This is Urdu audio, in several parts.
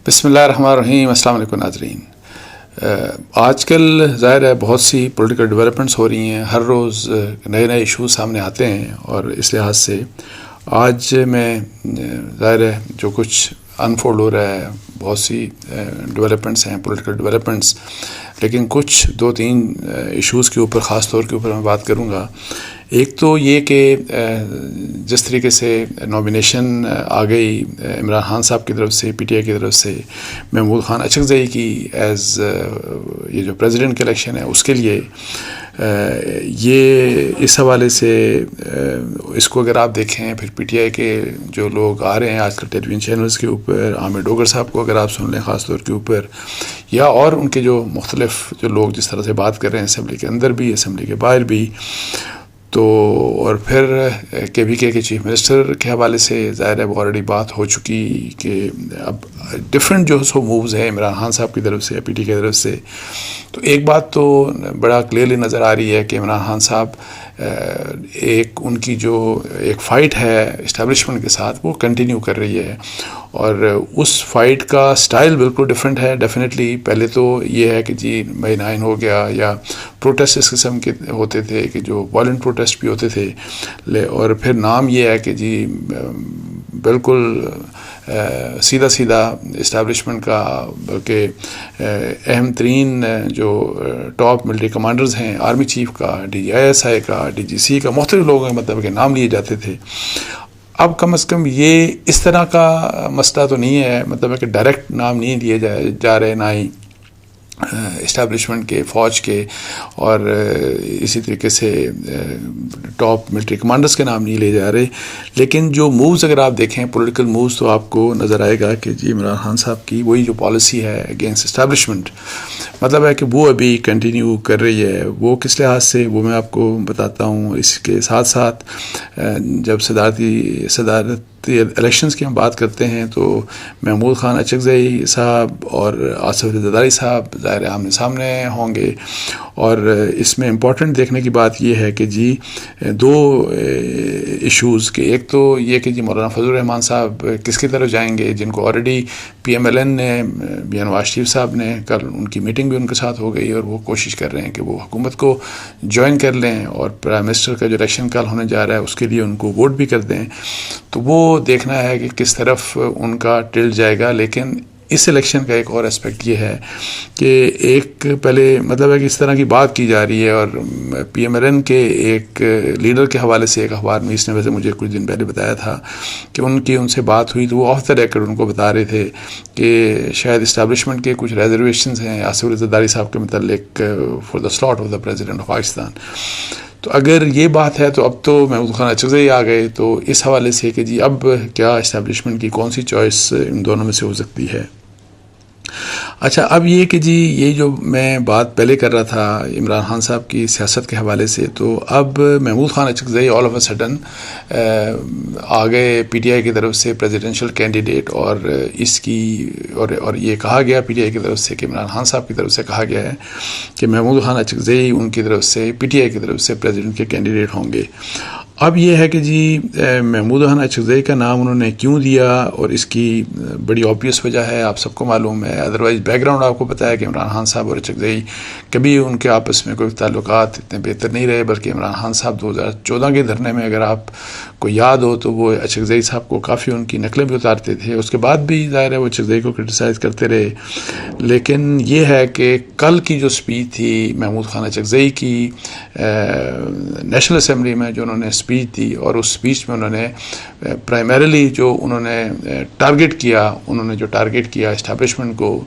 بسم اللہ الرحمن الرحیم. السلام علیکم ناظرین. آج کل ظاہر ہے بہت سی پولیٹیکل ڈیولپمنٹس ہو رہی ہیں، ہر روز نئے نئے ایشوز سامنے آتے ہیں، اور اس لحاظ سے آج میں ظاہر ہے جو کچھ انفولڈ ہو رہا ہے، بہت سی ڈیولپمنٹس ہیں، پولیٹیکل ڈیولپمنٹس، لیکن کچھ دو تین ایشوز کے اوپر خاص طور کے اوپر میں بات کروں گا. ایک تو یہ کہ جس طریقے سے نامینیشن آ گئی عمران خان صاحب کی طرف سے، پی ٹی آئی کی طرف سے محمود خان اچکزئی کی ایز یہ جو پریزیڈنٹ کے الیکشن ہے اس کے لیے، یہ اس حوالے سے اس کو اگر آپ دیکھیں، پھر پی ٹی آئی کے جو لوگ آ رہے ہیں آج کل ٹیلی ویژن چینلز کے اوپر، عامر ڈوگر صاحب کو اگر آپ سن لیں خاص طور کے اوپر، یا اور ان کے جو مختلف جو لوگ جس طرح سے بات کر رہے ہیں اسمبلی کے اندر بھی، اسمبلی کے باہر بھی، تو اور پھر کے وی کے چیف منسٹر کے حوالے سے ظاہر ہے وہ آلریڈی بات ہو چکی کہ اب ڈفرینٹ جو سو مووز ہیں عمران خان صاحب کی طرف سے یا پی ٹی کی طرف سے. تو ایک بات تو بڑا کلیئرلی نظر آ رہی ہے کہ عمران خان صاحب ایک ان کی جو ایک فائٹ ہے اسٹیبلشمنٹ کے ساتھ وہ کنٹینیو کر رہی ہے، اور اس فائٹ کا سٹائل بالکل ڈفرینٹ ہے. ڈیفینیٹلی پہلے تو یہ ہے کہ جی مئی 9 ہو گیا، یا پروٹیسٹ اس قسم کے ہوتے تھے کہ جو وائلنٹ پروٹیسٹ بھی ہوتے تھے، اور پھر نام یہ ہے کہ جی بالکل سیدھا سیدھا اسٹیبلشمنٹ کا، بلکہ اہم ترین جو ٹاپ ملٹری کمانڈرز ہیں، آرمی چیف کا، D G I S I کا، ڈی جی سی کا، مختلف لوگوں کے مطلب کہ نام لیے جاتے تھے. اب کم از کم یہ اس طرح کا مسئلہ تو نہیں ہے، مطلب ہے کہ ڈائریکٹ نام نہیں لیے جا رہے، نہ ہی اسٹیبلشمنٹ کے، فوج کے، اور اسی طریقے سے ٹاپ ملٹری کمانڈرز کے نام نہیں لے جا رہے. لیکن جو مووز اگر آپ دیکھیں پولیٹیکل مووز، تو آپ کو نظر آئے گا کہ جی عمران خان صاحب کی وہی جو پالیسی ہے اگینسٹ اسٹیبلشمنٹ، مطلب ہے کہ وہ ابھی کنٹینیو کر رہی ہے. وہ کس لحاظ سے وہ میں آپ کو بتاتا ہوں. اس کے ساتھ ساتھ جب صدارتی الیکشنز کی ہم بات کرتے ہیں تو محمود خان اچکزئی صاحب اور آصف زرداری صاحب ظاہر آمنے سامنے ہوں گے، اور اس میں امپورٹنٹ دیکھنے کی بات یہ ہے کہ جی دو ایشوز کے، ایک تو یہ کہ جی مولانا فضل الرحمان صاحب کس کی طرف جائیں گے، جن کو already P M L N نے، بی این نواز شریف صاحب نے، کل ان کی میٹنگ بھی ان کے ساتھ ہو گئی، اور وہ کوشش کر رہے ہیں کہ وہ حکومت کو جوائن کر لیں، اور پرائم منسٹر کا جو الیکشن کل ہونے جا رہا ہے اس کے لیے ان کو ووٹ بھی کر دیں. تو وہ دیکھنا ہے کہ کس طرف ان کا ٹلٹ جائے گا. لیکن اس الیکشن کا ایک اور اسپیکٹ یہ ہے کہ ایک پہلے مطلب ہے کہ اس طرح کی بات کی جا رہی ہے، اور پی ایم ایل این کے ایک لیڈر کے حوالے سے ایک اخبار میں اس نے ویسے مجھے کچھ دن پہلے بتایا تھا کہ ان سے بات ہوئی، تو وہ آف دا ریکارڈ ان کو بتا رہے تھے کہ شاید اسٹیبلشمنٹ کے کچھ ریزرویشنز ہیں آصف زرداری صاحب کے متعلق for the slot of the president of Pakistan. تو اگر یہ بات ہے تو اب تو محمود خان اچکزئی آ گئے، تو اس حوالے سے کہ جی اب کیا اسٹیبلشمنٹ کی کون سی چوائس ان دونوں میں سے ہو سکتی ہے. اچھا، اب یہ کہ جی یہ جو میں بات پہلے کر رہا تھا عمران خان صاحب کی سیاست کے حوالے سے، تو اب Mahmood Khan Achakzai all of a sudden آ گئے پی ٹی آئی کی طرف سے پریزیڈنشل کینڈیڈیٹ، اور اس کی اور یہ کہا گیا پی ٹی آئی کی طرف سے کہ عمران خان صاحب کی طرف سے کہا گیا ہے کہ محمود خان اچکزئی ان کی طرف سے پی ٹی آئی کی طرف سے پریزیڈنٹ کے کینڈیڈیٹ ہوں گے. اب یہ ہے کہ جی محمود خان اچکزئی کا نام انہوں نے کیوں دیا، اور اس کی بڑی آبویس وجہ ہے، آپ سب کو معلوم ہے. ادروائز بیک گراؤنڈ آپ کو پتہ ہے کہ عمران خان صاحب اور اچکزئی کبھی ان کے آپس میں کوئی تعلقات اتنے بہتر نہیں رہے، بلکہ عمران خان صاحب 2014 کے دھرنے میں اگر آپ کو یاد ہو تو وہ اچکزئی صاحب کو کافی ان کی نقلیں بھی اتارتے تھے. اس کے بعد بھی ظاہر ہے وہ اچکزئی کو کرٹیسائز کرتے رہے. لیکن یہ ہے کہ کل کی جو اسپیچ تھی محمود خان اچکزئی کی نیشنل اسمبلی میں، جو انہوں نے اسپیچ دی، اور اس اسپیچ میں انہوں نے پرائمریلی جو انہوں نے ٹارگٹ کیا اسٹیبلشمنٹ کو،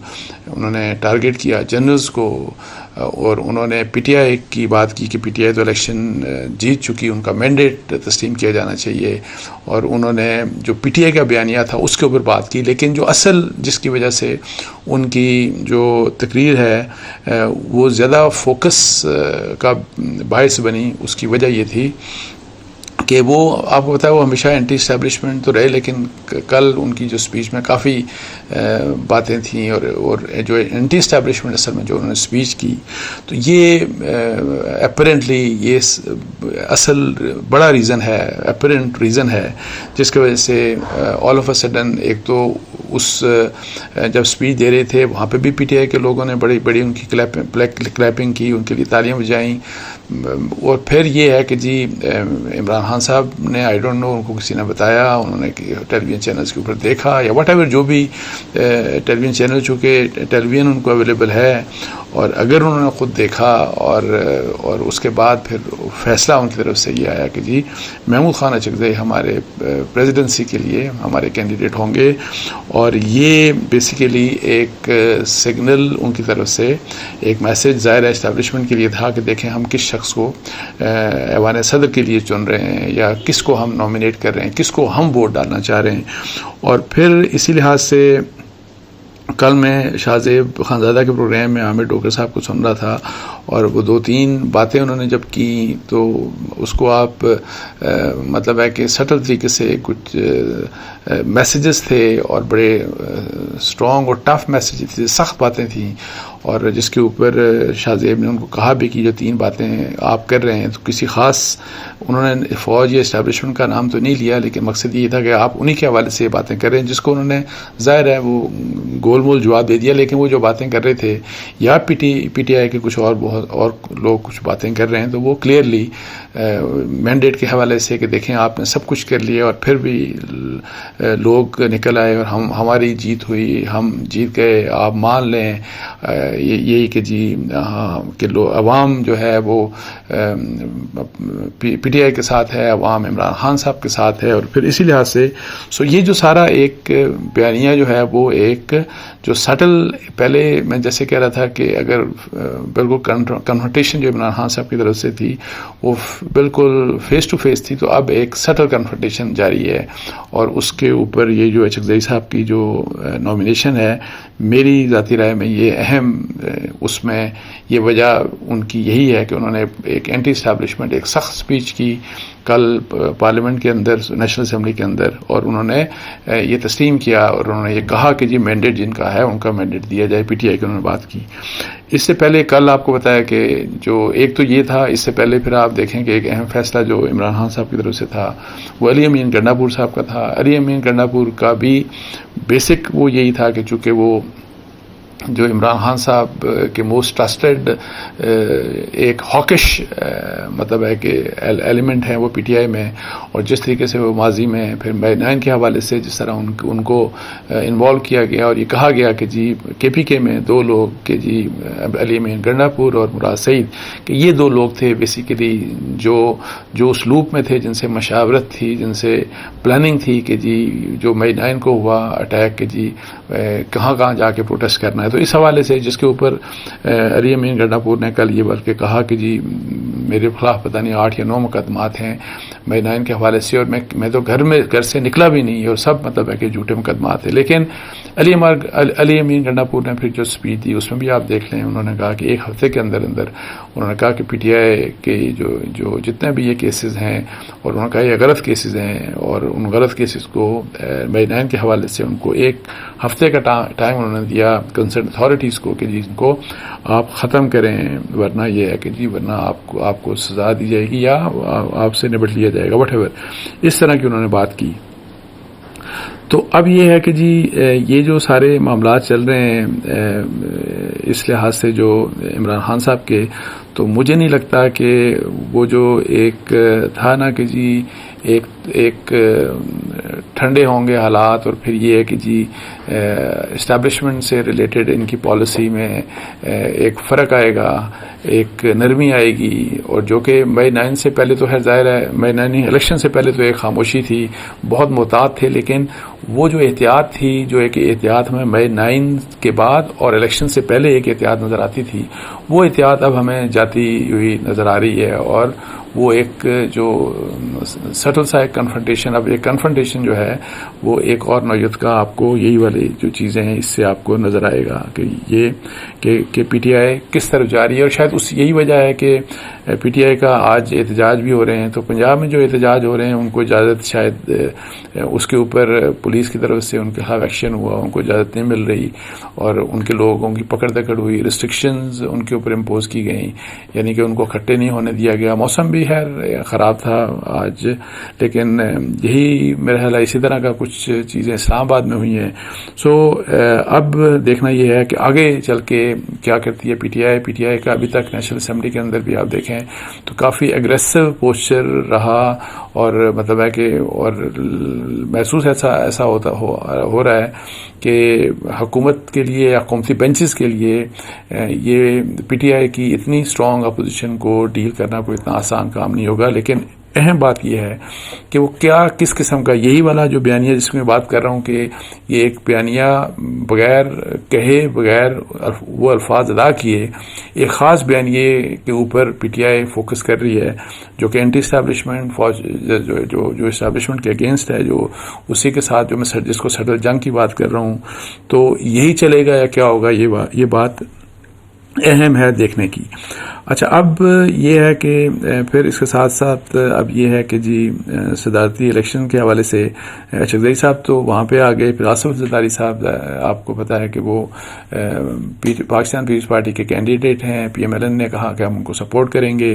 انہوں نے ٹارگٹ کیا جنرلز کو، اور انہوں نے پی ٹی آئی کی بات کی کہ پی ٹی آئی تو الیکشن جیت چکی، ان کا مینڈیٹ تسلیم کیا جانا چاہیے، اور انہوں نے جو پی ٹی آئی کا بیانیہ تھا اس کے اوپر بات کی. لیکن جو اصل جس کی وجہ سے ان کی جو تقریر ہے وہ زیادہ فوکس کا باعث بنی، اس کی وجہ یہ تھی کہ وہ آپ کو پتا ہے وہ ہمیشہ اینٹی اسٹیبلشمنٹ تو رہے، لیکن کل ان کی جو سپیچ میں کافی باتیں تھیں اور جو اینٹی اسٹیبلشمنٹ اصل میں جو انہوں نے سپیچ کی، تو یہ اپیرنٹلی یہ اصل بڑا ریزن ہے، اپیرنٹ ریزن ہے جس کی وجہ سے آل آف اے سڈن ایک تو اس جب سپیچ دے رہے تھے وہاں پہ بھی پی ٹی آئی کے لوگوں نے بڑی بڑی ان کی کلیپنگ کی، ان کے لیے تالیاں بجائیں، اور پھر یہ ہے کہ جی عمران خان صاحب نے آئی ڈونٹ نو ان کو کسی نے بتایا، انہوں نے ٹیلی ویژن چینلز کے اوپر دیکھا یا واٹ ایور جو بھی ٹیلی ویژن چینل، چونکہ ٹیلی ویژن ان کو اویلیبل ہے، اور اگر انہوں نے خود دیکھا اور اس کے بعد پھر فیصلہ ان کی طرف سے یہ آیا کہ جی محمود خان اچکزئی ہمارے پریزیڈنسی کے لیے ہمارے کینڈیڈیٹ ہوں گے، اور یہ بیسیکلی ایک سگنل ان کی طرف سے ایک میسج ظاہر ہے اسٹیبلشمنٹ کے لیے تھا کہ دیکھیں ہم کس شخص کو ایوان صدر کے لیے چن رہے ہیں یا کس کو ہم نامینیٹ کر رہے ہیں، کس کو ہم ووٹ ڈالنا چاہ رہے ہیں. اور پھر اسی لحاظ سے کل میں شاہ زیب خانزادہ کے پروگرام میں عامر ڈوگر صاحب کو سن رہا تھا، اور وہ 2-3 باتیں انہوں نے جب کی تو اس کو آپ مطلب ہے کہ سٹل طریقے سے کچھ میسیجز تھے اور بڑے اسٹرانگ اور ٹف میسیجز تھے، سخت باتیں تھیں، اور جس کے اوپر شاہ زیب نے ان کو کہا بھی کہ جو 3 باتیں آپ کر رہے ہیں تو کسی خاص انہوں نے فوج یا اسٹیبلشمنٹ کا نام تو نہیں لیا، لیکن مقصد یہ تھا کہ آپ انہی کے حوالے سے یہ باتیں کر رہے ہیں، جس کو انہوں نے ظاہر ہے وہ گول مول جواب دے دیا، لیکن وہ جو باتیں کر رہے تھے یا پی ٹی آئی کے کچھ اور لوگ کچھ باتیں کر رہے ہیں تو وہ کلیئرلی مینڈیٹ کے حوالے سے کہ دیکھیں آپ نے سب کچھ کر لیا، اور پھر بھی لوگ نکل آئے اور ہماری جیت ہوئی، ہم جیت گئے، آپ مان لیں یہی کہ جی کہ عوام جو ہے وہ پی ٹی آئی کے ساتھ ہے، عوام عمران خان صاحب کے ساتھ ہے. اور پھر اسی لحاظ سے یہ جو سارا ایک بیانیہ جو ہے وہ ایک جو سٹل، پہلے میں جیسے کہہ رہا تھا کہ اگر بالکل کنفرنٹیشن جو عمران خان صاحب کی طرف سے تھی وہ بالکل فیس ٹو فیس تھی، تو اب ایک سٹل کنفرنٹیشن جاری ہے، اور اس کے اوپر یہ جو اچکزئی صاحب کی جو نامینیشن ہے، میری ذاتی رائے میں یہ اہم اس میں یہ وجہ ان کی یہی ہے کہ انہوں نے ایک اینٹی اسٹیبلشمنٹ ایک سخت سپیچ کی کل پارلیمنٹ کے اندر، نیشنل اسمبلی کے اندر، اور انہوں نے یہ تسلیم کیا اور انہوں نے یہ کہا کہ جی مینڈیٹ جن کا ہے ان کا مینڈیٹ دیا جائے. پی ٹی آئی کی انہوں نے بات کی. اس سے پہلے کل آپ کو بتایا کہ جو ایک تو یہ تھا، اس سے پہلے پھر آپ دیکھیں کہ ایک اہم فیصلہ جو عمران خان صاحب کی طرف سے تھا وہ علی امین گنڈاپور صاحب کا تھا. علی امین گنڈاپور کا بھی بیسک وہ یہی تھا کہ چونکہ وہ جو عمران خان صاحب کے موسٹ ٹرسٹڈ ایک ہاکش مطلب ہے کہ ایلیمنٹ ہیں وہ پی ٹی آئی میں، اور جس طریقے سے وہ ماضی میں پھر مئی 9 کے حوالے سے جس طرح ان کو انوالو کیا گیا اور یہ کہا گیا کہ جی کے پی کے میں 2 لوگ کہ جی علی امین گنڈاپور اور مراد سعید کہ یہ 2 لوگ تھے بیسیکلی جو اس لوپ میں تھے، جن سے مشاورت تھی، جن سے پلاننگ تھی کہ جی جو مئی 9 کو ہوا اٹیک کہ جی کہاں جا کے پروٹیسٹ کرنا ہے. تو اس حوالے سے جس کے اوپر علی امین گنڈاپور نے کل یہ بلکہ کہا کہ جی میرے خلاف پتہ نہیں 8 یا 9 مقدمات ہیں مئی 9 کے حوالے سے، اور میں تو گھر سے نکلا بھی نہیں، اور سب مطلب ہے کہ جھوٹے مقدمات ہیں. لیکن علی امین گنڈاپور نے پھر جو سپیچ دی اس میں بھی آپ دیکھ لیں، انہوں نے کہا کہ 1 ہفتے کے اندر انہوں نے کہا کہ پی ٹی آئی کے جو جتنے بھی یہ کیسز ہیں، اور انہوں نے کہا یہ غلط کیسز ہیں، اور ان غلط کیسز کو مئی 9 کے حوالے سے ان کو 1 ہفتے کا ٹائم انہوں نے دیا کنسرن اتھارٹیز کو کہ جی ان کو آپ ختم کریں، ورنہ یہ ہے کہ جی ورنہ آپ کو سزا دی جائے گی یا آپ سے نبٹ لیا جائے گا، وٹ ایور اس طرح کی انہوں نے بات کی. تو اب یہ ہے کہ جی یہ جو سارے معاملات چل رہے ہیں اس لحاظ سے جو عمران خان صاحب کے، تو مجھے نہیں لگتا کہ وہ جو ایک تھا نا کہ جی ایک ٹھنڈے ہوں گے حالات، اور پھر یہ ہے کہ جی اسٹیبلشمنٹ سے ریلیٹڈ ان کی پالیسی میں ایک فرق آئے گا، ایک نرمی آئے گی، اور جو کہ مئی 9 سے پہلے تو ہے ظاہر ہے مئی 9 الیکشن سے پہلے تو ایک خاموشی تھی، بہت محتاط تھے، لیکن وہ جو احتیاط تھی، جو ایک احتیاط ہمیں مئی 9 کے بعد اور الیکشن سے پہلے ایک احتیاط نظر آتی تھی، وہ احتیاط اب ہمیں جاتی ہوئی نظر آ رہی ہے، اور وہ ایک جو سٹل سا ایک کنفرنٹیشن، اب ایک کنفرنٹیشن جو ہے وہ ایک اور نوعیت کا آپ کو یہی والی جو چیزیں ہیں اس سے آپ کو نظر آئے گا کہ یہ کہ پی ٹی آئی کس طرف جا رہی ہے. اور شاید یہی وجہ ہے کہ پی ٹی آئی کا آج احتجاج بھی ہو رہے ہیں. تو پنجاب میں جو احتجاج ہو رہے ہیں ان کو اجازت شاید اس کے اوپر پولیس کی طرف سے ان کے خلاف ایکشن ہوا، ان کو اجازت نہیں مل رہی اور ان کے لوگوں کی پکڑ دکڑ ہوئی، ریسٹرکشنز ان کے اوپر امپوز کی گئیں، یعنی کہ ان کو اکٹھے نہیں ہونے دیا گیا. موسم بھی خراب تھا آج، لیکن یہی میرا خیال ہے اسی طرح کا کچھ چیزیں اسلام آباد میں ہوئی ہیں. سو اب دیکھنا یہ ہے کہ آگے چل کے کیا کرتی ہے P T I. P T I کا ابھی تک نیشنل اسمبلی کے اندر بھی آپ دیکھیں تو کافی اگریسو پوسچر رہا، اور مطلب ہے کہ اور محسوس ایسا ہو رہا ہے کہ حکومت کے لیے، حکومتی بینچز کے لیے یہ پی ٹی آئی کی اتنی اسٹرانگ اپوزیشن کو ڈیل کرنا کوئی اتنا آسان کام نہیں ہوگا. لیکن اہم بات یہ ہے کہ وہ کس قسم کا، یہی والا جو بیانیہ جس میں بات کر رہا ہوں کہ یہ ایک بیانیہ بغیر کہے، بغیر وہ الفاظ ادا کیے ایک خاص بیانیے کے اوپر پی ٹی آئی فوکس کر رہی ہے، جو کہ اینٹی اسٹیبلشمنٹ فوج جو اسٹیبلشمنٹ کے اگینسٹ ہے، جو اسی کے ساتھ جو میں جس کو سٹل جنگ کی بات کر رہا ہوں. تو یہی چلے گا یا کیا ہوگا، یہ بات اہم ہے دیکھنے کی. اچھا، اب یہ ہے کہ پھر اس کے ساتھ ساتھ اب یہ ہے کہ جی صدارتی الیکشن کے حوالے سے چغدئی صاحب تو وہاں پہ آ گئے. پھر آصف زرداری صاحب آپ کو پتہ ہے کہ وہ پاکستان پیپلز پارٹی کے کینڈیڈیٹ ہیں. پی ایم ایل این نے کہا کہ ہم ان کو سپورٹ کریں گے.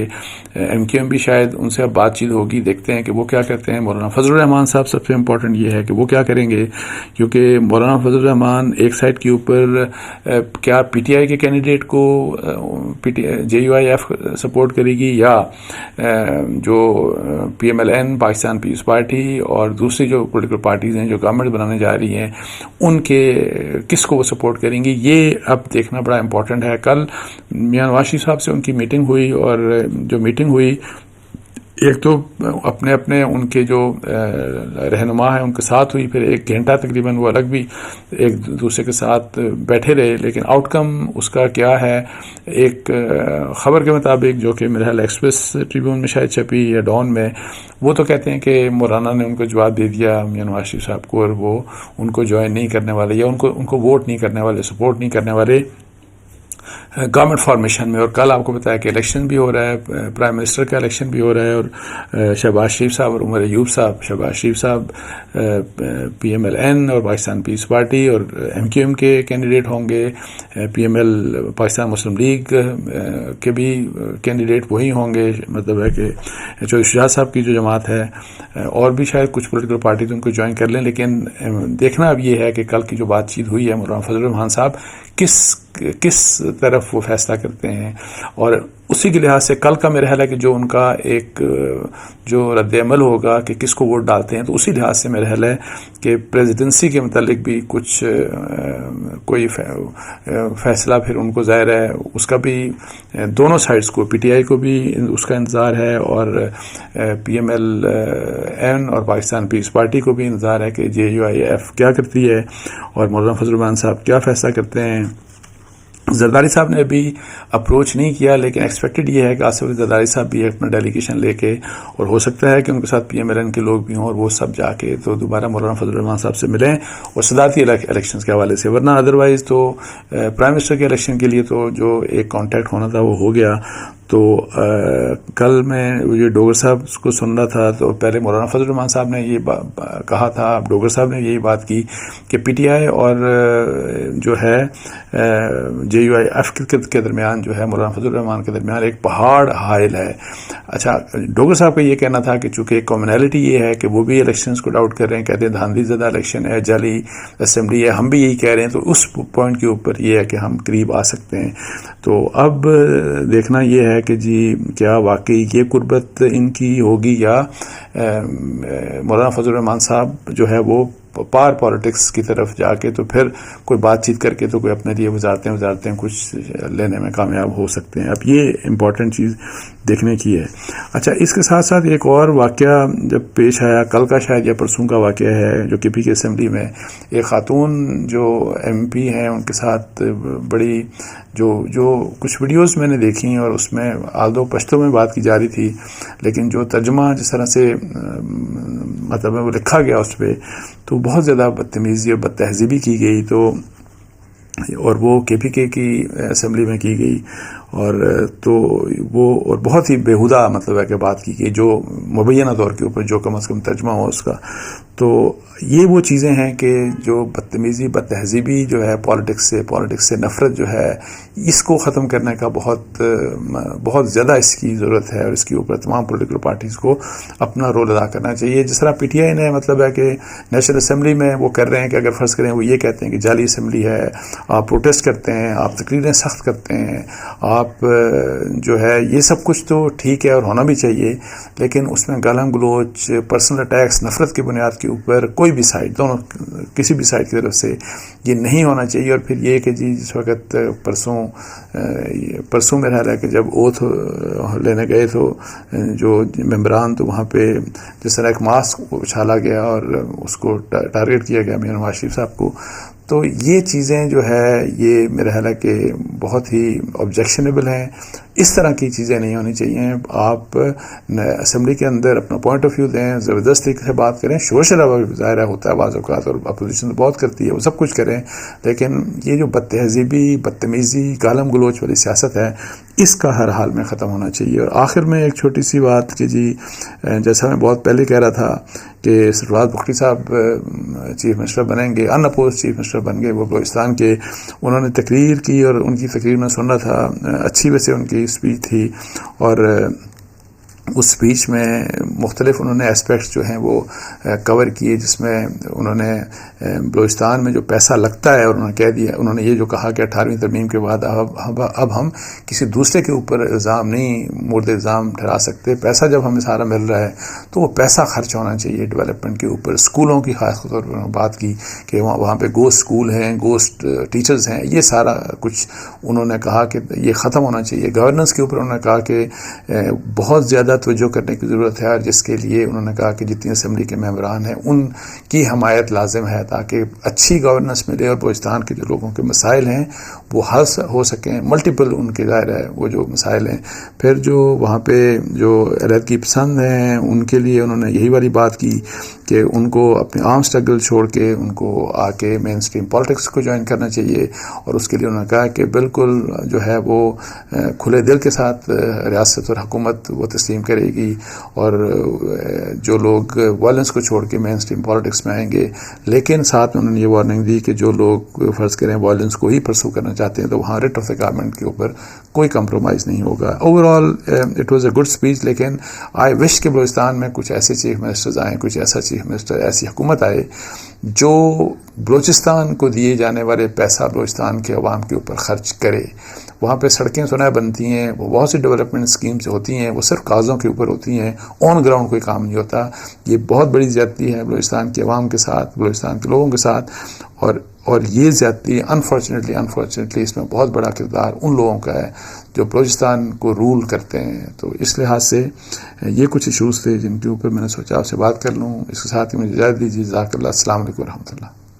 ایم کیو ایم بھی شاید ان سے اب بات چیت ہوگی، دیکھتے ہیں کہ وہ کیا کرتے ہیں. مولانا فضل الرحمان صاحب سب سے امپورٹنٹ یہ ہے کہ وہ کیا کریں گے، کیونکہ مولانا فضل الرحمان ایک سائڈ کے اوپر کیا پی ٹی آئی کے کینڈیڈیٹ کو J U I F support کرے گی، یا جو P M L N Pakistan Peoples Party اور دوسری جو پولیٹیکل پارٹیز ہیں جو گورنمنٹ بنانے جا رہی ہیں ان کے کس کو وہ سپورٹ کریں گی. یہ اب دیکھنا بڑا امپورٹنٹ ہے. کل میاں نواز شریف صاحب سے ان کی میٹنگ ہوئی، اور جو میٹنگ ہوئی ایک تو اپنے ان کے جو رہنما ہیں ان کے ساتھ ہوئی، پھر ایک گھنٹہ تقریباً وہ الگ بھی ایک دوسرے کے ساتھ بیٹھے رہے. لیکن آؤٹ کم اس کا کیا ہے، ایک خبر کے مطابق جو کہ میرا ایکسپریس ٹریبیون میں شاید چھپی یا ڈان میں، وہ تو کہتے ہیں کہ مولانا نے ان کو جواب دے دیا میاں نواز شریف صاحب کو، اور وہ ان کو جوائن نہیں کرنے والے یا ان کو ووٹ نہیں کرنے والے، سپورٹ نہیں کرنے والے گورنمنٹ فارمیشن میں. اور کل آپ کو بتایا کہ الیکشن بھی ہو رہا ہے، پرائم منسٹر کا الیکشن بھی ہو رہا ہے، اور شہباز شریف صاحب اور عمر ایوب صاحب، شہباز شریف صاحب پی ایم ایل این اور پاکستان پیپلز پارٹی اور ایم کیو ایم کے کینڈیڈیٹ ہوں گے، پی ایم ایل پاکستان مسلم لیگ کے بھی کینڈیڈیٹ وہی ہوں گے. مطلب ہے کہ چودھری شجاعت صاحب کی جو جماعت ہے، اور بھی شاید کچھ پولیٹیکل پارٹیز ان کو جوائن کر لیں. لیکن دیکھنا اب یہ ہے کہ کل کی جو بات چیت ہوئی ہے، مولانا فضل الرحمان صاحب کس طرف وہ فیصلہ کرتے ہیں، اور اسی کے لحاظ سے کل کا میرا خیال ہے کہ جو ان کا ایک جو رد عمل ہوگا کہ کس کو ووٹ ڈالتے ہیں، تو اسی لحاظ سے میرا خیال ہے کہ پریزیڈنسی کے متعلق بھی کچھ کوئی فیصلہ پھر ان کو ظاہر ہے اس کا بھی دونوں سائڈز کو، پی ٹی آئی کو بھی اس کا انتظار ہے، اور پی ایم ایل این اور پاکستان پیپلز پارٹی کو بھی انتظار ہے کہ جے یو آئی ایف کیا کرتی ہے اور مولانا فضل الرحمان صاحب کیا فیصلہ کرتے ہیں. زرداری صاحب نے ابھی اپروچ نہیں کیا، لیکن ایکسپیکٹڈ یہ ہے کہ آصف زرداری صاحب بھی اپنا ڈیلیگیشن لے کے، اور ہو سکتا ہے کہ ان کے ساتھ پی ایم ایل این کے لوگ بھی ہوں، اور وہ سب جا کے تو دوبارہ مولانا فضل الرحمان صاحب سے ملیں اور صدارتی الیکشنز کے حوالے سے. ورنہ ادروائز تو پرائم منسٹر کے الیکشن کے لیے تو جو ایک کانٹیکٹ ہونا تھا وہ ہو گیا. تو کل میں یہ ڈوگر صاحب کو سن رہا تھا، تو پہلے مولانا فضل الرحمان صاحب نے یہ کہا تھا، ڈوگر صاحب نے یہی بات کی کہ پی ٹی آئی اور جو ہے جے یو آئی ایف کے درمیان جو ہے مولانا فضل الرحمان کے درمیان ایک پہاڑ حائل ہے. اچھا، ڈوگر صاحب کا یہ کہنا تھا کہ چونکہ ایک کامنالٹی یہ ہے کہ وہ بھی الیکشنز کو ڈاؤٹ کر رہے ہیں، کہتے ہیں دھاندلی زدہ الیکشن ہے، جعلی اسمبلی ہے، ہم بھی یہی کہہ رہے ہیں، تو اس پوائنٹ کے اوپر یہ ہے کہ ہم قریب آ سکتے ہیں. تو اب دیکھنا یہ ہے کہ جی کیا واقعی یہ قربت ان کی ہوگی، یا مولانا فضل الرحمان صاحب جو ہے وہ پار پالیٹکس کی طرف جا کے تو پھر کوئی بات چیت کر کے تو کوئی اپنے لیے وزارتیں کچھ لینے میں کامیاب ہو سکتے ہیں. اب یہ امپورٹنٹ چیز دیکھنے کی ہے۔ اچھا، اس کے ساتھ ساتھ ایک اور واقعہ جب پیش آیا، کل کا شاید یا پرسوں کا واقعہ ہے، جو KP کی اسمبلی میں ایک خاتون جو MP ہیں ان کے ساتھ بڑی جو کچھ ویڈیوز میں نے دیکھی اور اس میں آلدو پشتو میں بات کی جا رہی تھی، لیکن جو ترجمہ جس طرح سے مطلب وہ لکھا گیا اس پہ تو بہت زیادہ بدتمیزی اور بد تہذیبی کی گئی، تو اور وہ KPK کی اسمبلی میں کی گئی، اور تو وہ اور بہت ہی بیہودہ مطلب ہے کہ بات کی گئی جو مبینہ طور کے اوپر جو کم از کم ترجمہ ہو اس کا۔ تو یہ وہ چیزیں ہیں کہ جو بدتمیزی بد تہذیبی جو ہے پالیٹکس سے نفرت جو ہے، اس کو ختم کرنے کا بہت زیادہ اس کی ضرورت ہے، اور اس کے اوپر تمام پولیٹیکل پارٹیز کو اپنا رول ادا کرنا چاہیے۔ جس طرح PTI نے مطلب ہے کہ نیشنل اسمبلی میں وہ کر رہے ہیں کہ اگر فرض کریں وہ یہ کہتے ہیں کہ جعلی اسمبلی ہے، آپ پروٹیسٹ کرتے ہیں، آپ تقریریں سخت کرتے ہیں، آپ جو ہے یہ سب کچھ تو ٹھیک ہے اور ہونا بھی چاہیے، لیکن اس میں گالاں گلوچ، پرسنل اٹیکس، نفرت کی بنیاد کے اوپر کوئی بھی سائڈ، دونوں کسی بھی سائڈ کی طرف سے یہ نہیں ہونا چاہیے۔ اور پھر یہ کہ جی جس وقت پرسوں میرا ہے کہ جب اوتھ لینے گئے تو جو ممبران تو وہاں پہ جس طرح ایک ماسک اچھالا گیا اور اس کو ٹارگیٹ کیا گیا میاں نواز شریف صاحب کو، تو یہ چیزیں جو ہے یہ میرا خیال ہے کہ بہت ہی آبجیکشنیبل ہیں۔ اس طرح کی چیزیں نہیں ہونی چاہیے۔ آپ اسمبلی کے اندر اپنا پوائنٹ آف ویو دیں، زبردست طریقے سے بات کریں، شور شرابہ بھی ظاہر ہوتا ہے بعض اوقات اور اپوزیشن بہت کرتی ہے، وہ سب کچھ کریں، لیکن یہ جو بد تہذیبی، بدتمیزی، گالم گلوچ والی سیاست ہے، اس کا ہر حال میں ختم ہونا چاہیے۔ اور آخر میں ایک چھوٹی سی بات کہ جی جیسا میں بہت پہلے کہہ رہا تھا کہ سرفراز بختیاری صاحب چیف منسٹر بنیں گے، ان اپوز چیف منسٹر بن گئے، وہ بلوچستان کے، انہوں نے تقریر کی اور ان کی تقریر میں سن رہا تھا، اچھی ویسے ان کی اسپیچ تھی، اور اس اسپیچ میں مختلف انہوں نے اسپیکٹس جو ہیں وہ کور کیے، جس میں انہوں نے بلوچستان میں جو پیسہ لگتا ہے، اور انہوں نے کہہ دیا، انہوں نے یہ جو کہا کہ 18ویں ترمیم کے بعد اب ہم کسی دوسرے کے اوپر الزام نہیں، مورد الزام ٹھہرا سکتے، پیسہ جب ہمیں سارا مل رہا ہے تو وہ پیسہ خرچ ہونا چاہیے ڈیولپمنٹ کے اوپر۔ اسکولوں کی خاص طور پر بات کی کہ وہاں پہ گوسٹ اسکول ہیں، گوسٹ ٹیچرز ہیں، یہ سارا کچھ انہوں نے کہا کہ یہ ختم ہونا چاہیے۔ گورننس کے اوپر انہوں نے کہا کہ بہت زیادہ توجہ کرنے کی ضرورت ہے، اور جس کے لیے انہوں نے کہا کہ جتنی اسمبلی کے ممبران ہیں ان کی حمایت لازم ہے تاکہ اچھی گورننس ملے اور بلوچستان کے جو لوگوں کے مسائل ہیں وہ حل ہو سکیں، ملٹیپل ان کے ظاہر ہے وہ جو مسائل ہیں۔ پھر جو وہاں پہ جو علیحدگی پسند ہیں ان کے لیے انہوں نے یہی والی بات کی کہ ان کو اپنے عام سٹرگل چھوڑ کے ان کو آ کے مین اسٹریم پالیٹکس کو جوائن کرنا چاہیے، اور اس کے لیے انہوں نے کہا کہ بالکل جو ہے وہ کھلے دل کے ساتھ ریاست اور حکومت وہ تسلیم کرے گی، اور جو لوگ وائلنس کو چھوڑ کے مین اسٹریم پالیٹکس میں آئیں گے، لیکن ساتھ میں انہوں نے یہ وارننگ دی کہ جو لوگ فرض کریں وائلنس کو ہی پرسو کرنا چاہتے ہیں تو وہاں ریٹ آف دا گورنمنٹ کے اوپر کوئی کمپرومائز نہیں ہوگا۔ Over all it was a good speech, لیکن آئی وش کہ بلوچستان میں کچھ ایسے چیف منسٹرز آئیں، کچھ ایسا چیف منسٹر، ایسی حکومت آئے جو بلوچستان کو دیے جانے والے پیسہ بلوچستان کے عوام کے اوپر خرچ کرے۔ وہاں پہ سڑکیں سنائے بنتی ہیں، وہ بہت سی ڈیولپمنٹ اسکیمز ہوتی ہیں، وہ صرف کاغذوں کے اوپر ہوتی ہیں، آن گراؤنڈ کوئی کام نہیں ہوتا۔ یہ بہت بڑی زیادتی ہے بلوچستان کے عوام کے ساتھ، بلوچستان کے لوگوں کے ساتھ، اور یہ زیادتی انفارچونیٹلی اس میں بہت بڑا کردار ان لوگوں کا ہے جو بلوچستان کو رول کرتے ہیں۔ تو اس لحاظ سے یہ کچھ ایشوز تھے جن کے اوپر میں نے سوچا آپ سے بات کر لوں۔ اس کے ساتھ ہی مجھے اجازت دیجیے۔ جزاک اللہ، السلام علیکم ورحمۃ اللہ۔